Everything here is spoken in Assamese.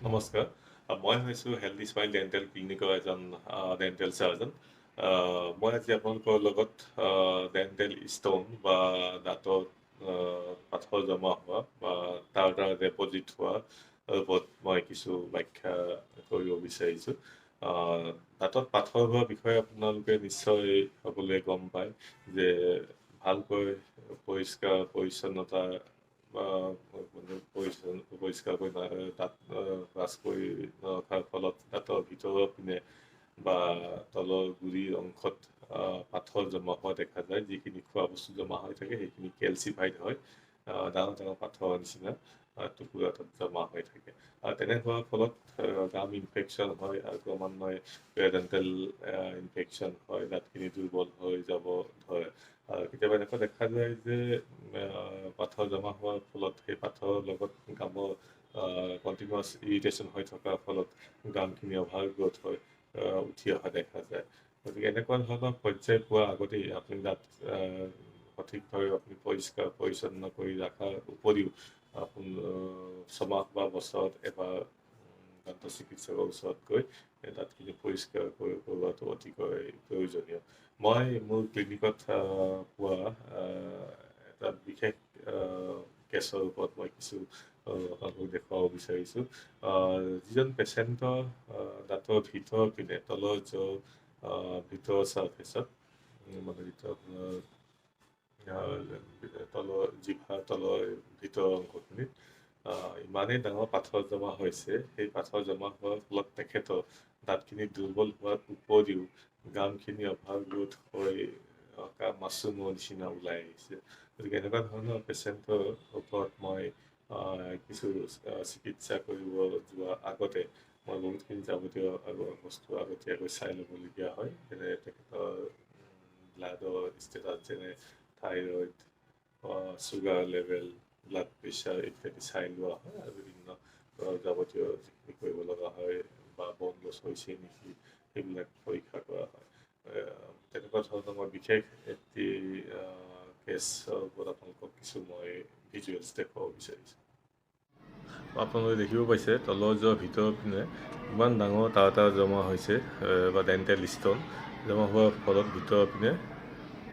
নমস্কাৰ। মই হৈছোঁ হেল্ডি স্মাইল ডেণ্টেল ক্লিনিকৰ এজন ডেণ্টেল চাৰ্জন। মই আজি আপোনালোকৰ লগত ডেণ্টেল ষ্ট'ন বা দাঁতত পাথৰ জমা হোৱা বা তাৰ দ্বাৰা ডেপজিট হোৱা ওপৰত মই কিছু ব্যাখ্যা কৰিব বিচাৰিছোঁ। দাঁতত পাথৰ হোৱা বিষয়ে আপোনালোকে নিশ্চয় সকলোৱে গম পায় যে ভালকৈ পৰিষ্কাৰ পৰিচ্ছন্নতা বা পৰিষ্কাৰকৈ দাঁত ব্ৰাছ কৰি নৰখাৰ ফলত দাঁতৰ ভিতৰৰ পিনে বা তলৰ গুৰিৰ অংশত পাথৰ জমা হোৱা দেখা যায়। যিখিনি খোৱা বস্তু জমা হৈ থাকে সেইখিনি কেলচিফাইড হয়, ডাঙৰ ডাঙৰ পাথৰৰ নিচিনা টুকুৰা তাত জমা হৈ থাকে। তেনে হোৱাৰ ফলত গাম ইনফেকশ্যন হয় আৰু ক্ৰমান্বয়ে পেৰিডণ্টেল ইনফেকশ্যন হয়, দাঁতখিনি দুৰ্বল হৈ যাব ধৰে। কেতিয়াবা এনেকুৱা দেখা যায় যে পাথৰ জমা হোৱাৰ ফলত সেই পাথৰৰ লগত গামৰ কণ্টিনিউৱাছ ইৰিটেশ্যন হৈ থকাৰ ফলত গামখিনি অভাৰ গ্ৰ'থ হৈ উঠি অহা দেখা যায়। গতিকে এনেকুৱা ধৰণৰ পৰ্যায় পোৱাৰ আগতেই আপুনি দাঁত সঠিকভাৱে আপুনি পৰিষ্কাৰ পৰিচ্ছন্ন কৰি ৰখাৰ উপৰিও আপুনি ছমাহ বা বছৰত এবাৰ দন্ত চিকিৎসকৰ ওচৰত গৈ দাঁতখিনি পৰিষ্কাৰ কৰোৱাটো অতিকৈ প্ৰয়োজনীয়। মই মোৰ ক্লিনিকত পোৱা এটা বিশেষ কেছৰ ওপৰত মই কিছু আপোনালোকক দেখুৱাব বিচাৰিছোঁ। যিজন পেচেণ্টৰ দাঁতৰ ভিতৰৰ পিনে তলৰ ভিতৰৰ ছাৰ্ফেচত মানে যিটো আপোনাৰ তলৰ জিভাৰ তলৰ ভিতৰৰ অংশখিনিত ইমানেই ডাঙৰ পাথৰ জমা হৈছে, সেই পাথৰ জমা হোৱাৰ ফলত তেখেতৰ দাঁতখিনি দুৰ্বল হোৱাৰ উপৰিও গামখিনি অভাৰ গ্ৰ'থ হৈ মাছৰুমৰ নিচিনা ওলাই আহিছে। গতিকে এনেকুৱা ধৰণৰ পেচেণ্টৰ ওপৰত মই কিছু চিকিৎসা কৰিব যোৱাৰ আগতে মই বহুতখিনি যাৱতীয় বস্তু আগতীয়াকৈ চাই ল'বলগীয়া হয়। যেনে তেখেতৰ ব্লাডৰ ষ্টেটাছ, যেনে thyroid, sugar level, blood pressure ইত্যাদি চাই লোৱা হয় আৰু বিভিন্ন যাৱতীয় যিখিনি কৰিব লগা হয় বা বন গছ হৈছে নেকি সেইবিলাক পৰীক্ষা কৰা হয়। তেনেকুৱা ধৰণৰ মই বিশেষ এটি কেছৰ ওপৰত আপোনালোকক কিছু মই ভিজুৱেলছ দেখুৱাব বিচাৰিছোঁ। আপোনালোকে দেখিব পাইছে তলৰ ভিতৰৰ পিনে ইমান ডাঙৰ তাঁৰ জমা হৈছে বা ডেণ্টেল ষ্ট'ন জমা হোৱাৰ ফলত ভিতৰৰ পিনে